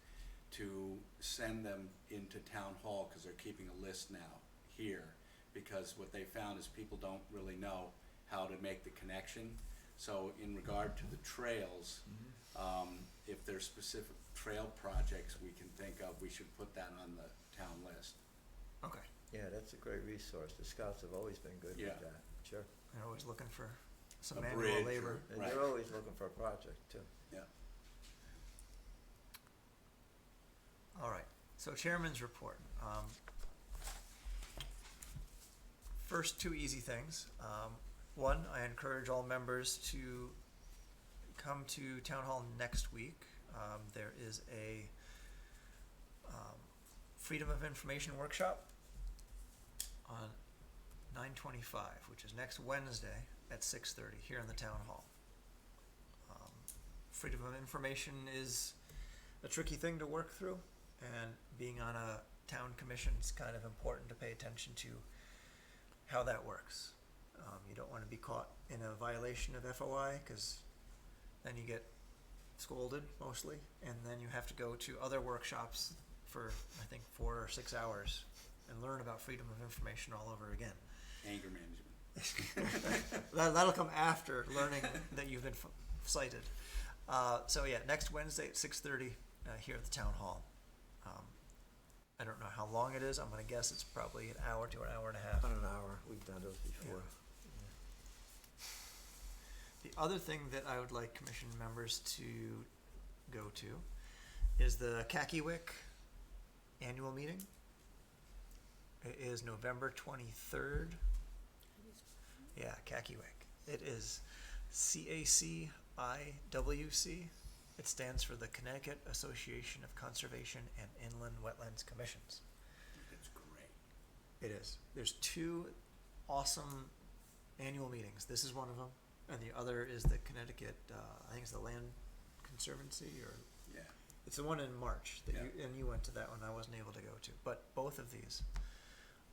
Speaker 5: to send them into town hall, cause they're keeping a list now here. Because what they found is people don't really know how to make the connection. So in regard to the trails, if there's specific trail projects we can think of, we should put that on the town list.
Speaker 1: Okay.
Speaker 4: Yeah, that's a great resource. The scouts have always been good
Speaker 5: Yeah.
Speaker 4: with that. Sure.
Speaker 1: They're always looking for some
Speaker 5: A
Speaker 1: manual
Speaker 5: bridge
Speaker 1: labor.
Speaker 5: or-
Speaker 4: And
Speaker 5: Right.
Speaker 4: they're always looking for a project too.
Speaker 5: Yeah.
Speaker 1: All right. So chairman's report. First two easy things. One, I encourage all members to come to town hall next week. There is a Freedom of Information Workshop on 9/25, which is next Wednesday at 6:30 here in the town hall. Freedom of information is a tricky thing to work through, and being on a town commission is kind of important to pay attention to how that works. You don't want to be caught in a violation of FOI, because then you get scolded mostly, and then you have to go to other workshops for, I think, 4 or 6 hours and learn about freedom of information all over again.
Speaker 5: Anger management.
Speaker 1: That'll come after learning that you've been cited. So yeah, next Wednesday at 6:30 here at the town hall. I don't know how long it is. I'm gonna guess it's probably an hour to an hour and a half.
Speaker 4: About an hour, we've done those before.
Speaker 1: The other thing that I would like commission members to go to is the Kakiwick annual meeting. It is November 23rd. Yeah, Kakiwick. It is CACIWC. It stands for the Connecticut Association of Conservation and Inland Wetlands Commissions.
Speaker 5: It's great.
Speaker 1: It is. There's 2 awesome annual meetings. This is one of them, and the other is the Connecticut, I think it's the Land Conservancy, or
Speaker 5: Yeah.
Speaker 1: it's the one in March that
Speaker 5: Yeah.
Speaker 1: you went to that one. I wasn't able to go to, but both of these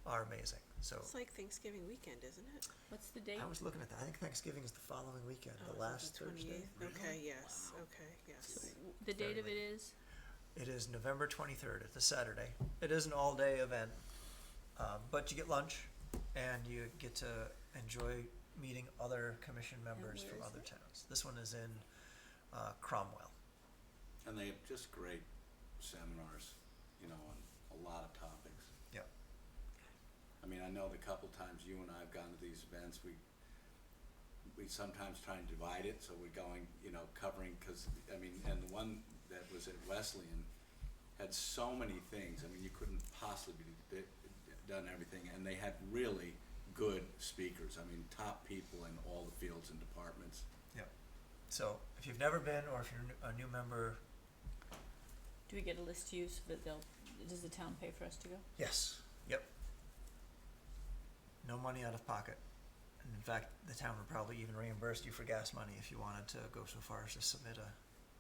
Speaker 1: are amazing. So
Speaker 3: It's like Thanksgiving weekend, isn't it?
Speaker 2: What's the date?
Speaker 1: I was looking at that. I think Thanksgiving is the following weekend,
Speaker 3: Oh,
Speaker 1: the
Speaker 3: is it
Speaker 1: last
Speaker 3: the
Speaker 1: Thursday.
Speaker 3: 28th? Okay, yes, okay, yes.
Speaker 2: The date of it is?
Speaker 1: It is November 23rd. It's a Saturday. It is an all-day event, but you get lunch, and you get to enjoy meeting other commission members
Speaker 2: where
Speaker 1: from
Speaker 2: is
Speaker 1: other
Speaker 2: it?
Speaker 1: towns. This one is in Cromwell.
Speaker 5: And they have just great seminars, on a lot of topics.
Speaker 1: Yep.
Speaker 5: I mean, I know the couple times you and I have gone to these events, we sometimes try and divide it, so we're going, covering, and the one that was at Wesleyan had so many things. I mean, you couldn't possibly done everything, and they had really good speakers. I mean, top people in all the fields and departments.
Speaker 1: Yep. So if you've never been, or if you're a new member,
Speaker 2: Do we get a list to use, but does the town pay for us to go?
Speaker 1: yes. Yep. No money out of pocket. And in fact, the town would probably even reimburse you for gas money if you wanted to go so far as to submit a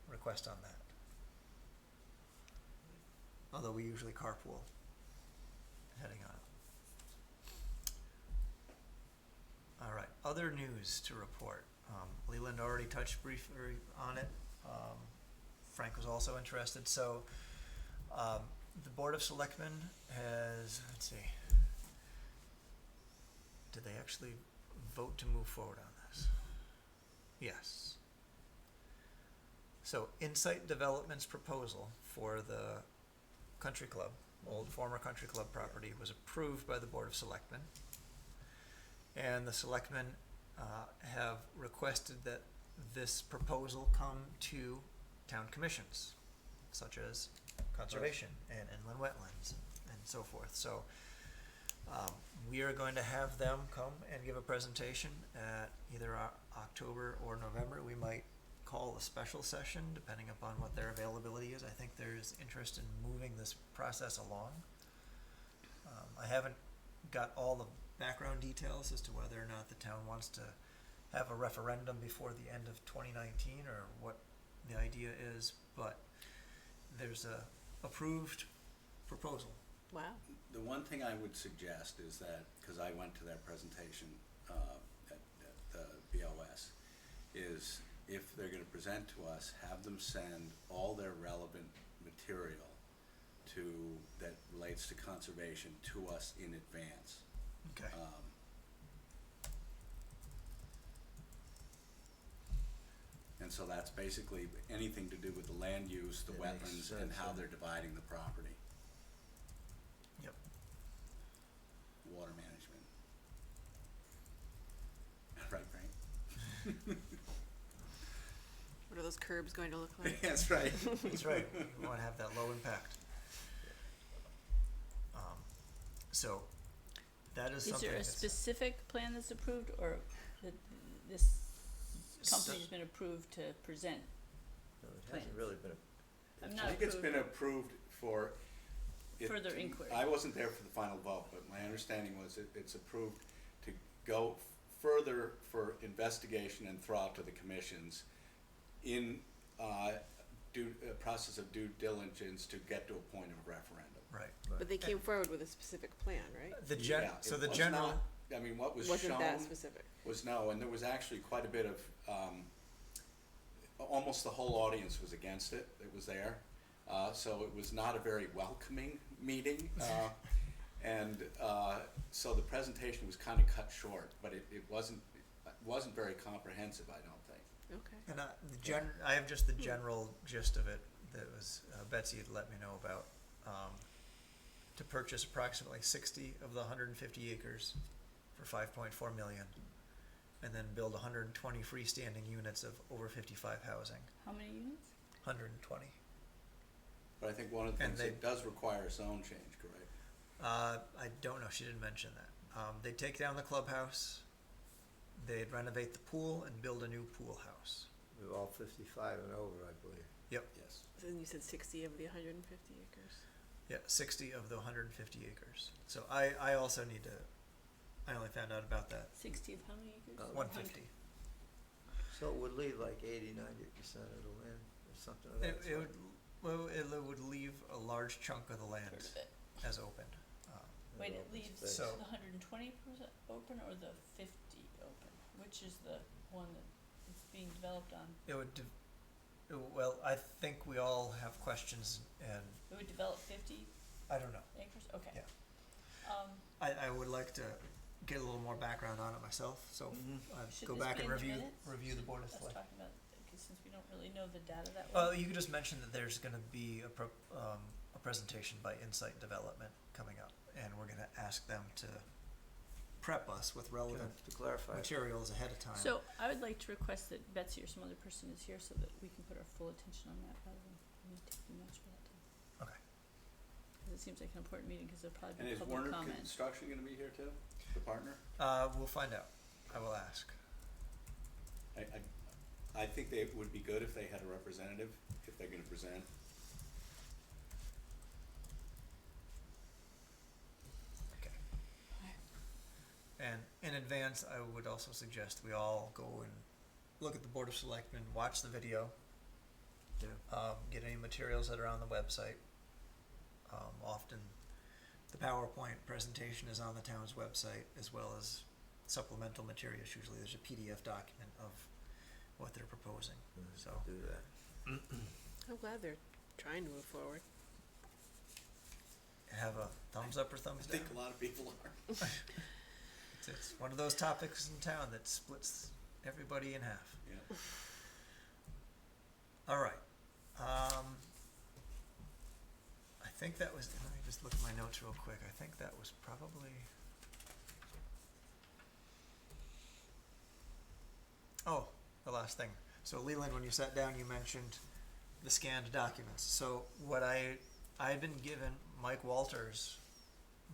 Speaker 1: request on that. Although we usually carpool heading on it. All right, other news to report. Leland already touched briefly on it. Frank was also interested. So the Board of Selectmen has, let's see, did they actually vote to move forward on this? Yes. So Insight Development's proposal for the country club, old former country club property, was approved by the Board of Selectmen. And the selectmen have requested that this proposal come to town commissions, such as conservation and inland wetlands and so forth. So we are going to have them come and give a presentation at either October or November. We might call a special session depending upon what their availability is. I think there's interest in moving this process along. I haven't got all the background details as to whether or not the town wants to have a referendum before the end of 2019 or what the idea is, but there's a approved proposal.
Speaker 3: Wow.
Speaker 5: The one thing I would suggest is that, because I went to their presentation at the BOS, is if they're going to present to us, have them send all their relevant material that relates to conservation to us in advance.
Speaker 1: Okay.
Speaker 5: And so that's basically anything to do with the land use, the
Speaker 4: That makes
Speaker 5: wetlands, and
Speaker 4: sense,
Speaker 5: how
Speaker 4: yeah.
Speaker 5: they're dividing the property,
Speaker 1: Yep.
Speaker 5: water management. Right, Frank?
Speaker 3: What are those curbs going to look like?
Speaker 5: That's right.
Speaker 1: That's right. We want to have that low impact. So that is
Speaker 2: Is
Speaker 1: something
Speaker 2: there a
Speaker 1: that's
Speaker 2: specific plan that's approved, or that this company's
Speaker 1: So-
Speaker 2: been approved to present?
Speaker 4: No, it hasn't really been
Speaker 2: I'm
Speaker 5: I
Speaker 2: not
Speaker 5: think it's
Speaker 2: approved.
Speaker 5: been approved for
Speaker 2: further inquiry.
Speaker 5: I wasn't there for the final vote, but my understanding was it's approved to go further for investigation and throw out to the commissions in process of due diligence to get to a point of referendum.
Speaker 1: Right.
Speaker 3: But they came forward with a specific plan, right?
Speaker 5: Yeah,
Speaker 1: So
Speaker 5: it
Speaker 1: the
Speaker 5: was
Speaker 1: general,
Speaker 5: not- I mean, what was
Speaker 3: Wasn't that
Speaker 5: shown
Speaker 3: specific?
Speaker 5: was no, and there was actually quite a bit of, almost the whole audience was against it, it was there. So it was not a very welcoming meeting, so the presentation was kind of cut short, but it wasn't very comprehensive, I don't think.
Speaker 3: Okay.
Speaker 1: and I have just the general gist of it that was, Betsy had let me know about, to purchase approximately 60 of the 150 acres for 5.4 million, and then build 120 freestanding units of over 55 housing.
Speaker 2: How many units?
Speaker 1: 120.
Speaker 5: But I think one of the
Speaker 1: And
Speaker 5: things, it does require a zone change, correct?
Speaker 1: I don't know, she didn't mention that. They'd take down the clubhouse, they'd renovate the pool and build a new pool house.
Speaker 4: We're all 55 and over, I believe.
Speaker 1: Yep,
Speaker 5: Yes.
Speaker 3: So then you said 60 of the 150 acres.
Speaker 1: yeah, 60 of the 150 acres. So I also need to, I only found out about that,
Speaker 2: 60 of how many acres?
Speaker 1: 150.
Speaker 4: So it would leave like 80-90% of the land or something of that
Speaker 1: It
Speaker 4: sort.
Speaker 1: would, well, it would leave a large chunk of the land
Speaker 2: Sort of it.
Speaker 1: as open.
Speaker 2: Wait, it
Speaker 4: Open
Speaker 2: leaves
Speaker 4: space.
Speaker 1: So-
Speaker 2: the 120% open or the 50 open? Which is the one that it's being developed on?
Speaker 1: It would, well, I think we all have questions, and
Speaker 2: It would develop 50
Speaker 1: I don't know.
Speaker 2: acres? Okay.
Speaker 1: Yeah.
Speaker 2: Um,
Speaker 1: I would like to get a little more background on it myself, so
Speaker 4: Mhm.
Speaker 2: Should
Speaker 1: go
Speaker 2: this
Speaker 1: back
Speaker 2: be
Speaker 1: and
Speaker 2: in the
Speaker 1: review
Speaker 2: minutes?
Speaker 1: the Board of
Speaker 2: let's
Speaker 1: Select.
Speaker 2: talk about, because since we don't really know the data that
Speaker 1: Well,
Speaker 2: well.
Speaker 1: you could just mention that there's gonna be a presentation by Insight Development coming up, and we're gonna ask them to prep us with relevant
Speaker 4: To clarify.
Speaker 1: materials ahead of time.
Speaker 2: So I would like to request that Betsy or some other person is here so that we can put our full attention on that rather than me taking notes for that time.
Speaker 1: Okay.
Speaker 2: Because it seems like an important meeting because there'll probably
Speaker 5: And
Speaker 2: be
Speaker 5: is
Speaker 2: public
Speaker 5: Warner
Speaker 2: comment.
Speaker 5: Construction gonna be here too, the partner?
Speaker 1: We'll find out. I will ask.
Speaker 5: I think they would be good if they had a representative, if they're gonna present.
Speaker 1: Okay. And in advance, I would also suggest we all go and look at the Board of Selectmen, watch the video,
Speaker 4: Yeah.
Speaker 1: get any materials that are on the website. Often, the PowerPoint presentation is on the town's website, as well as supplemental materials. Usually there's a PDF document of what they're proposing, so.
Speaker 4: Do that.
Speaker 3: I'm glad they're trying to move forward.
Speaker 1: Have a thumbs up or
Speaker 5: I
Speaker 1: thumbs down.
Speaker 5: think a lot of people are.
Speaker 1: It's one of those topics in town that splits everybody in half.
Speaker 5: Yeah.
Speaker 1: All right. I think that was, let me just look at my notes real quick. I think that was probably, oh, the last thing. So Leland, when you sat down, you mentioned the scanned documents. So what I had been given Mike Walters'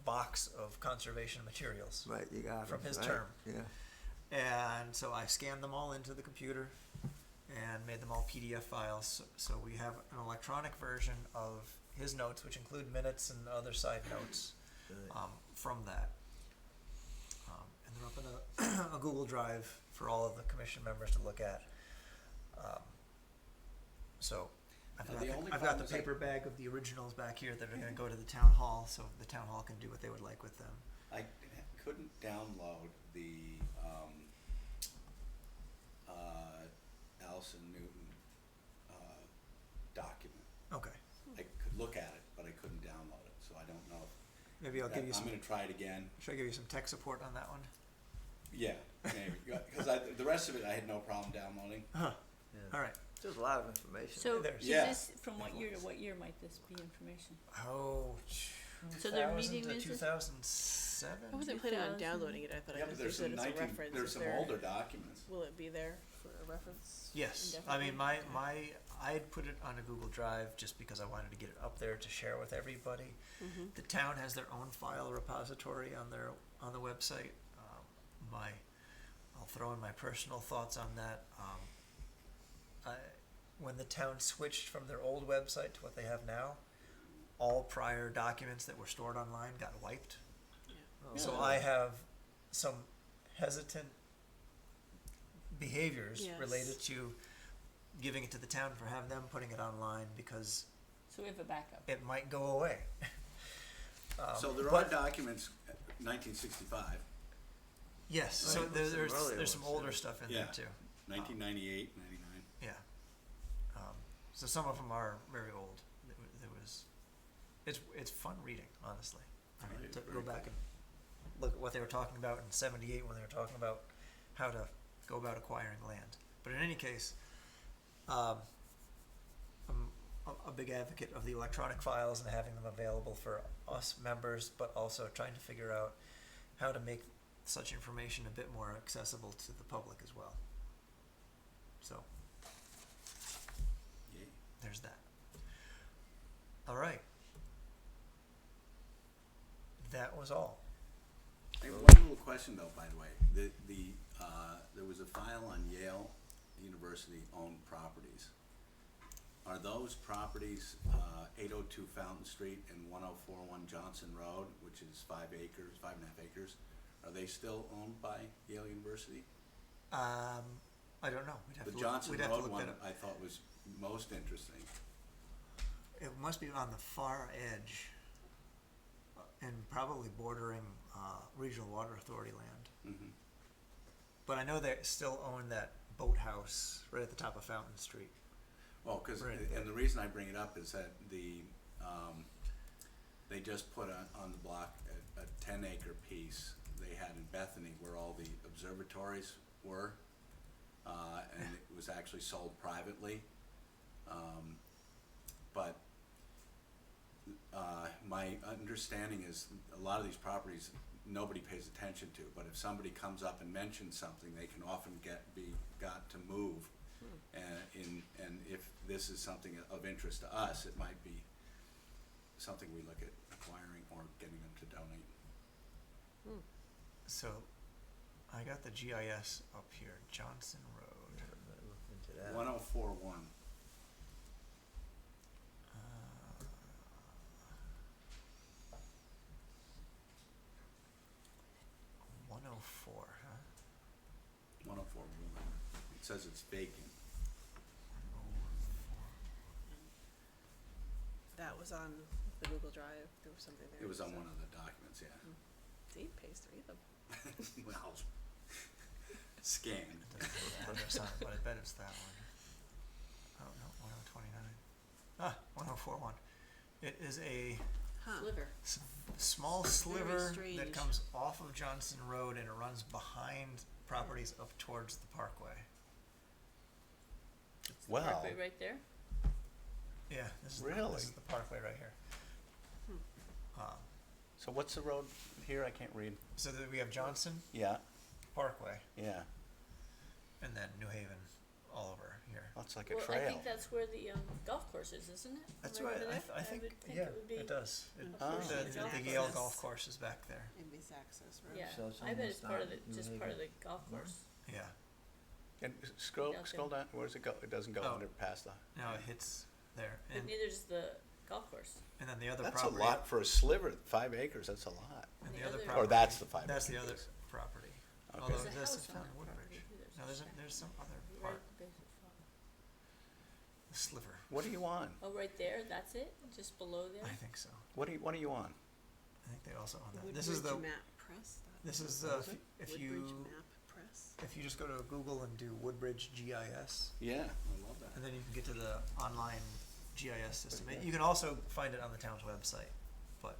Speaker 1: box of conservation materials.
Speaker 4: Right, you got it.
Speaker 1: From his
Speaker 4: right?
Speaker 1: term.
Speaker 4: Yeah.
Speaker 1: And so I scanned them all into the computer and made them all PDF files. So we have an electronic version of his notes, which include minutes and other side notes
Speaker 4: Right.
Speaker 1: from that. And they're up in a Google Drive for all of the commission members to look at. So I've
Speaker 5: Now,
Speaker 1: got
Speaker 5: the
Speaker 1: the,
Speaker 5: only
Speaker 1: I've got
Speaker 5: problem
Speaker 1: the
Speaker 5: is I-
Speaker 1: paper bag of the originals back here that are going to go to the town hall, so the town hall can do what they would like with them.
Speaker 5: I couldn't download the Allison Newton document.
Speaker 1: Okay,
Speaker 5: I could look at it, but I couldn't download it, so I don't know.
Speaker 1: maybe I'll give you
Speaker 5: I'm
Speaker 1: some.
Speaker 5: gonna try it again.
Speaker 1: Should I give you some tech support on that one?
Speaker 5: Yeah, maybe, because the rest of it I had no problem downloading.
Speaker 1: Huh.
Speaker 4: Yeah.
Speaker 1: All right.
Speaker 4: There's a lot of information.
Speaker 2: So
Speaker 1: There's-
Speaker 2: is
Speaker 5: Yeah.
Speaker 2: this, from what year to what year might this be information?
Speaker 1: Oh,
Speaker 2: So their
Speaker 1: 2000
Speaker 2: meeting
Speaker 1: to
Speaker 2: minutes is-
Speaker 1: 2007?
Speaker 3: I wasn't planning on
Speaker 2: 2000.
Speaker 3: downloading it. I thought
Speaker 5: Yeah,
Speaker 3: I
Speaker 5: but
Speaker 3: just
Speaker 5: there's
Speaker 3: used
Speaker 5: some
Speaker 3: it as a reference.
Speaker 5: there's
Speaker 3: Is
Speaker 5: some
Speaker 3: there-
Speaker 5: older documents.
Speaker 3: Will it be there for a reference?
Speaker 1: Yes, I mean,
Speaker 3: indefinitely?
Speaker 1: I had put it on a Google Drive just because I wanted to get it up there to share with everybody.
Speaker 3: Mhm.
Speaker 1: The town has their own file repository on the website. I'll throw in my personal thoughts on that. When the town switched from their old website to what they have now, all prior documents that were stored online got wiped.
Speaker 3: Yeah.
Speaker 1: So I have some hesitant behaviors
Speaker 3: Yes.
Speaker 1: related to giving it to the town for having them putting it online because
Speaker 2: So we have a backup.
Speaker 1: it might go away.
Speaker 5: So there are
Speaker 1: but-
Speaker 5: documents, 1965,
Speaker 1: Yes, so
Speaker 4: Right.
Speaker 1: there's
Speaker 4: Some earlier
Speaker 1: there's some
Speaker 4: ones,
Speaker 1: older
Speaker 4: yeah.
Speaker 1: stuff in
Speaker 5: Yeah.
Speaker 1: there too.
Speaker 5: 1998, 99.
Speaker 1: Yeah. So some of them are very old. It's fun reading, honestly. I mean,
Speaker 5: Right,
Speaker 1: to
Speaker 5: very
Speaker 1: go back
Speaker 5: cool.
Speaker 1: and look at what they were talking about in '78 when they were talking about how to go about acquiring land. But in any case, I'm a big advocate of the electronic files and having them available for us members, but also trying to figure out how to make such information a bit more accessible to the public as well. So
Speaker 5: Yay.
Speaker 1: there's that. All right. That was all.
Speaker 5: Hey, one little question though, by the way. There was a file on Yale University-owned properties. Are those properties, 802 Fountain Street and 1041 Johnson Road, which is 5 acres, 5.5 acres, are they still owned by Yale University?
Speaker 1: I don't know.
Speaker 5: The Johnson
Speaker 1: we'd have to
Speaker 5: Road
Speaker 1: look
Speaker 5: one
Speaker 1: that up.
Speaker 5: I thought was most interesting.
Speaker 1: It must be on the far edge, and probably bordering Regional Water Authority land.
Speaker 5: Mhm.
Speaker 1: But I know they still own that boathouse right at the top of Fountain Street.
Speaker 5: Well, because,
Speaker 1: Right.
Speaker 5: and the reason I bring it up is that they just put on the block a 10-acre piece they had in Bethany where all the observatories were, and it was actually sold privately. But my understanding is a lot of these properties nobody pays attention to, but if somebody comes up and mentions something, they can often be got to move. And if this is something of interest to us, it might be something we look at acquiring or getting them to donate.
Speaker 1: So I got the GIS up here, Johnson Road.
Speaker 4: I looked into that.
Speaker 5: 1041.
Speaker 1: 104, huh?
Speaker 5: 1041. It says it's vacant.
Speaker 3: That was on the Google Drive. There was something there.
Speaker 5: It was on
Speaker 3: so-
Speaker 5: one of the documents, yeah.
Speaker 3: See, page 3 of them.
Speaker 5: Well, scanned.
Speaker 1: It doesn't say the address on it, but I bet it's that one. Oh, no, 1029. 1041. It is a
Speaker 3: Huh.
Speaker 2: Sliver.
Speaker 1: small sliver that
Speaker 3: strange.
Speaker 1: comes off of Johnson Road and it runs behind properties up towards the Parkway.
Speaker 6: Well,
Speaker 2: Parkway right there.
Speaker 1: Yeah, this is
Speaker 6: Really?
Speaker 1: this is the Parkway right here.
Speaker 6: so what's the road here? I can't read.
Speaker 1: So that we have Johnson
Speaker 6: Yeah,
Speaker 1: Parkway
Speaker 6: yeah.
Speaker 1: and then New Haven all over here.
Speaker 6: That's like a
Speaker 2: Well,
Speaker 6: trail.
Speaker 2: I think that's where the golf course is, isn't it?
Speaker 1: That's
Speaker 2: Right
Speaker 1: right.
Speaker 2: over there?
Speaker 1: I think
Speaker 2: would
Speaker 1: yeah,
Speaker 2: it would be.
Speaker 1: it does.
Speaker 6: Oh.
Speaker 1: The Yale golf course is back there.
Speaker 3: It means access, right?
Speaker 2: Yeah,
Speaker 4: So it's
Speaker 2: I bet it's
Speaker 4: almost
Speaker 2: part of
Speaker 4: not
Speaker 2: the,
Speaker 4: New
Speaker 2: just part of the
Speaker 4: Haven.
Speaker 2: golf course.
Speaker 1: Yeah.
Speaker 6: And scroll
Speaker 2: Yeah, okay.
Speaker 6: scroll down. Where does it go? It doesn't go
Speaker 1: Oh.
Speaker 6: under past the.
Speaker 1: Now it hits there,
Speaker 2: But
Speaker 1: and
Speaker 2: neither does the golf course.
Speaker 1: then the other
Speaker 6: That's
Speaker 1: property.
Speaker 6: a lot for a sliver. 5 acres. That's a lot.
Speaker 1: And
Speaker 2: The
Speaker 1: the other
Speaker 2: other-
Speaker 1: property.
Speaker 6: Or that's the 5
Speaker 1: That's the
Speaker 6: acres.
Speaker 1: other property.
Speaker 6: Okay.
Speaker 1: Although
Speaker 2: There's a
Speaker 1: this
Speaker 2: house
Speaker 1: is
Speaker 2: on
Speaker 1: found
Speaker 2: that
Speaker 1: in
Speaker 2: property
Speaker 1: Woodbridge.
Speaker 2: too.
Speaker 1: No, there's some other
Speaker 2: Right
Speaker 1: part.
Speaker 2: at the base of the farm.
Speaker 1: The sliver.
Speaker 6: What are you on?
Speaker 2: Oh, right there, that's it? Just below there?
Speaker 1: I think so.
Speaker 6: What are you on?
Speaker 1: I think they also own that.
Speaker 3: Woodbridge
Speaker 1: This is the.
Speaker 3: Map Press.
Speaker 1: This is
Speaker 3: What was it?
Speaker 1: if
Speaker 3: Woodbridge
Speaker 1: you
Speaker 3: Map Press.
Speaker 1: if you just go to Google and do Woodbridge GIS,
Speaker 5: Yeah, I love that.
Speaker 1: and then you can get to the online GIS system.
Speaker 4: Okay.
Speaker 1: You can also find it on the town's website, but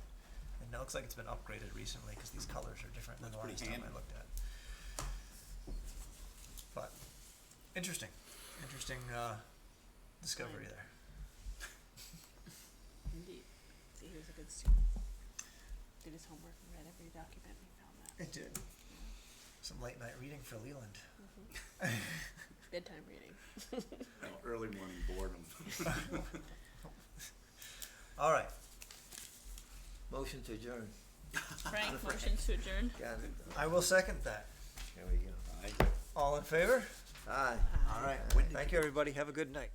Speaker 1: it looks like it's been upgraded recently because these colors are different than the
Speaker 5: That's
Speaker 1: last
Speaker 5: pretty
Speaker 1: time I
Speaker 5: handy.
Speaker 1: looked at. But interesting discovery there.
Speaker 2: Indeed.
Speaker 3: See, he was a good student. Did his homework and read every document and found that.
Speaker 1: It did. Some late night reading for Leland.
Speaker 3: Bedtime reading.
Speaker 5: No, early morning boredom.
Speaker 1: All right.
Speaker 4: Motion to adjourn.
Speaker 2: Frank, motions to adjourn?
Speaker 4: Got it.
Speaker 1: I will second that.
Speaker 4: There we go.
Speaker 5: Aye.
Speaker 1: All in favor?
Speaker 4: Aye.
Speaker 1: All right.
Speaker 4: When did
Speaker 1: Thank you, everybody. Have a good night.